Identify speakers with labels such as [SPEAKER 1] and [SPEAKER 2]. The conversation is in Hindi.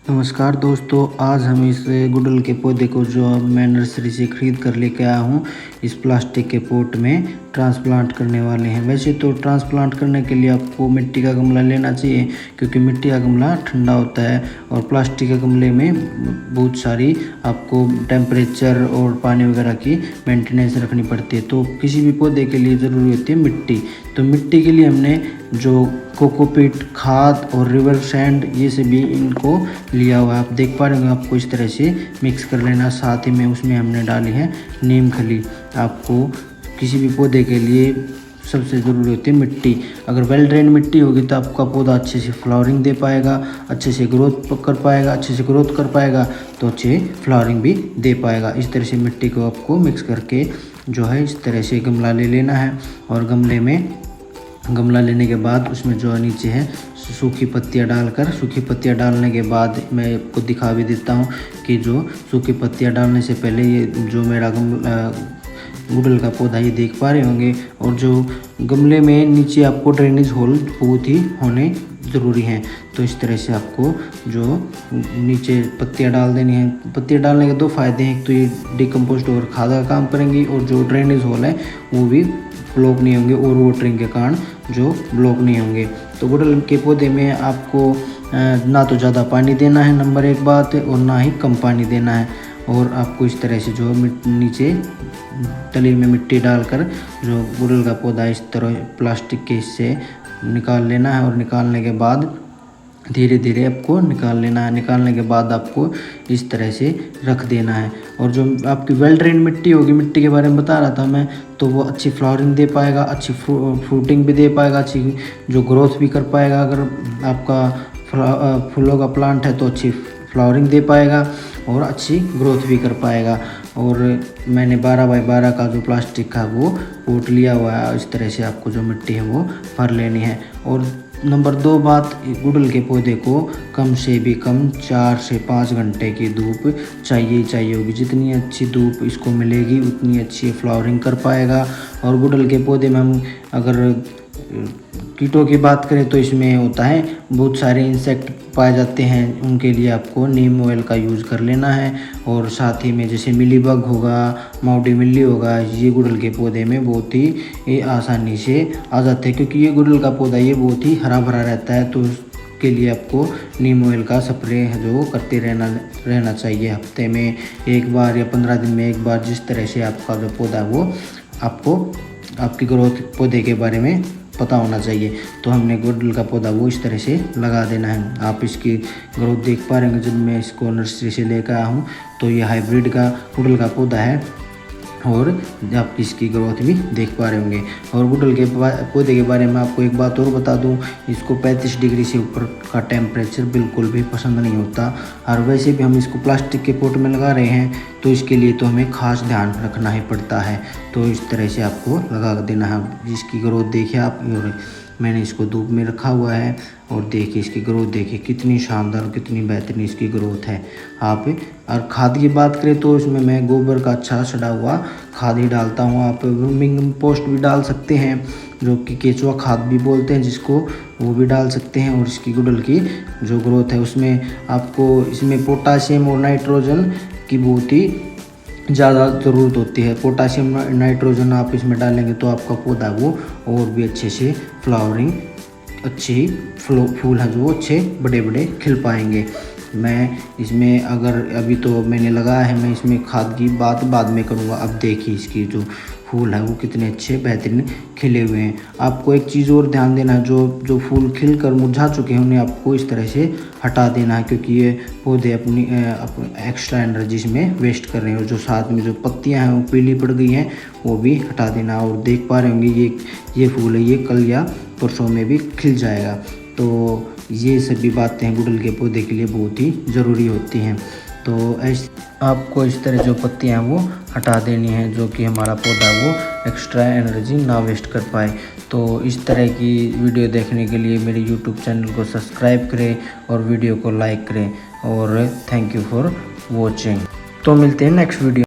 [SPEAKER 1] नमस्कार दोस्तों, आज हम इस गुड़हल के पौधे को जो मैं नर्सरी से ख़रीद कर लेके आया हूँ, इस प्लास्टिक के पॉट में ट्रांसप्लांट करने वाले हैं। वैसे तो ट्रांसप्लांट करने के लिए आपको मिट्टी का गमला लेना चाहिए, क्योंकि मिट्टी का गमला ठंडा होता है और प्लास्टिक के गमले में बहुत सारी आपको टेम्परेचर और पानी वगैरह की मेंटेनेंस रखनी पड़ती है। तो किसी भी पौधे के लिए ज़रूरी होती है मिट्टी। तो मिट्टी के लिए हमने जो कोकोपीट खाद और रिवर सैंड ये से भी इनको लिया हुआ है। आप देख पा रहे होंगे, आपको इस तरह से मिक्स कर लेना। साथ ही में उसमें हमने डाली है नीम खली। आपको किसी भी पौधे के लिए सबसे ज़रूरी होती है मिट्टी। अगर वेल ड्रेन मिट्टी होगी तो आपका पौधा अच्छे से फ्लावरिंग दे पाएगा, अच्छे से ग्रोथ कर पाएगा, तो अच्छे फ्लावरिंग भी दे पाएगा। इस तरह से मिट्टी को आपको मिक्स करके जो है इस तरह से गमला ले लेना है। और गमला लेने के बाद उसमें जो नीचे है सूखी पत्तियां डालने के बाद मैं आपको दिखा भी देता हूँ कि जो सूखी पत्तियां डालने से पहले ये जो मेरा गुड़हल का पौधा ये देख पा रहे होंगे। और जो गमले में नीचे आपको ड्रेनेज होल बहुत ही होने ज़रूरी हैं। तो इस तरह से आपको जो नीचे पत्तियां डाल देनी है। पत्तियां डालने के दो फ़ायदे हैं, एक तो ये डिकम्पोस्ट और खाद का काम करेंगी, और जो ड्रेनेज होल है वो भी ब्लॉक नहीं होंगे और वाटरिंग के कारण जो ब्लॉक नहीं होंगे। तो गुड़हल के पौधे में आपको ना तो ज़्यादा पानी देना है, नंबर एक बात है, और ना ही कम पानी देना है। और आपको इस तरह से जो नीचे तली में मिट्टी डालकर जो गुड़हल का पौधा इस तरह प्लास्टिक के इससे निकाल लेना है। और निकालने के बाद धीरे धीरे आपको निकाल लेना है। निकालने के बाद आपको इस तरह से रख देना है। और जो आपकी वेल ड्रेन मिट्टी होगी, मिट्टी के बारे में बता रहा था मैं, तो वो अच्छी फ्लावरिंग दे पाएगा, अच्छी फ्रूटिंग भी दे पाएगा, अच्छी जो ग्रोथ भी कर पाएगा। अगर आपका फूलों का प्लांट है तो अच्छी फ्लावरिंग दे पाएगा और अच्छी ग्रोथ भी कर पाएगा। और मैंने 12x12 का जो प्लास्टिक का वो पॉट लिया हुआ है। इस तरह से आपको जो मिट्टी है वो भर लेनी है। और नंबर 2 बात, गुड़हल के पौधे को कम से भी कम 4 से 5 घंटे की धूप चाहिए होगी। जितनी अच्छी धूप इसको मिलेगी उतनी अच्छी फ्लावरिंग कर पाएगा। और गुड़हल के पौधे में हम अगर कीटों की बात करें तो इसमें होता है बहुत सारे इंसेक्ट पाए जाते हैं, उनके लिए आपको नीम ऑयल का यूज़ कर लेना है। और साथ ही में जैसे मिलीबग होगा, माउडी मिल्ली होगा, ये गुड़हल के पौधे में बहुत ही आसानी से आ जाते हैं, क्योंकि ये गुड़हल का पौधा ये बहुत ही हरा भरा रहता है। तो उसके लिए आपको नीम ऑयल का स्प्रे जो करते रहना चाहिए। हफ्ते में एक बार या 15 दिन में एक बार, जिस तरह से आपका जो पौधा है वो आपको आपकी ग्रोथ पौधे के बारे में पता होना चाहिए। तो हमने गुड़हल का पौधा वो इस तरह से लगा देना है। आप इसकी ग्रोथ देख पा रहे हैं। जब मैं इसको नर्सरी से लेकर आया हूँ तो ये हाइब्रिड का गुड़हल का पौधा है, और आप इसकी ग्रोथ भी देख पा रहे होंगे। और गुड़हल के पौधे के बारे में आपको एक बात और बता दूं, इसको 35 डिग्री से ऊपर का टेम्परेचर बिल्कुल भी पसंद नहीं होता। और वैसे भी हम इसको प्लास्टिक के पॉट में लगा रहे हैं, तो इसके लिए तो हमें खास ध्यान रखना ही पड़ता है। तो इस तरह से आपको लगा देना है। जिसकी ग्रोथ देखिए आप, और मैंने इसको धूप में रखा हुआ है और देखिए इसकी ग्रोथ देखिए कितनी शानदार, कितनी बेहतरीन इसकी ग्रोथ है। आप और खाद की बात करें तो इसमें मैं गोबर का अच्छा सड़ा हुआ खाद ही डालता हूँ। आप वर्मी पोस्ट भी डाल सकते हैं, जो कि केचुआ खाद भी बोलते हैं जिसको, वो भी डाल सकते हैं। और इसकी गुड़हल की जो ग्रोथ है उसमें आपको इसमें पोटाशियम और नाइट्रोजन की बहुत ही ज़्यादा ज़रूरत होती है। पोटाशियम नाइट्रोजन आप इसमें डालेंगे तो आपका पौधा वो और भी अच्छे से फ्लावरिंग, अच्छी फूल है जो अच्छे बड़े बड़े खिल पाएंगे। मैं इसमें अगर अभी तो मैंने लगाया है, मैं इसमें खाद की बात बाद में करूँगा। अब देखिए इसकी जो फूल है वो कितने अच्छे बेहतरीन खिले हुए हैं। आपको एक चीज़ और ध्यान देना है, जो फूल खिल कर मुरझा चुके हैं उन्हें आपको इस तरह से हटा देना है, क्योंकि ये पौधे अपनी एक्स्ट्रा एनर्जी में वेस्ट कर रहे हैं। और जो साथ में जो पत्तियां हैं वो पीली पड़ गई हैं वो भी हटा देना। और देख पा रहे होंगे ये फूल है, ये कल या परसों में भी खिल जाएगा। तो ये सभी बातें गुड़हल के पौधे के लिए बहुत ही ज़रूरी होती हैं। तो आपको इस तरह जो पत्तियां हैं वो हटा देनी है, जो कि हमारा पौधा वो एक्स्ट्रा एनर्जी ना वेस्ट कर पाए। तो इस तरह की वीडियो देखने के लिए मेरे YouTube चैनल को सब्सक्राइब करें और वीडियो को लाइक करें। और थैंक यू फॉर वॉचिंग। तो मिलते हैं नेक्स्ट वीडियो।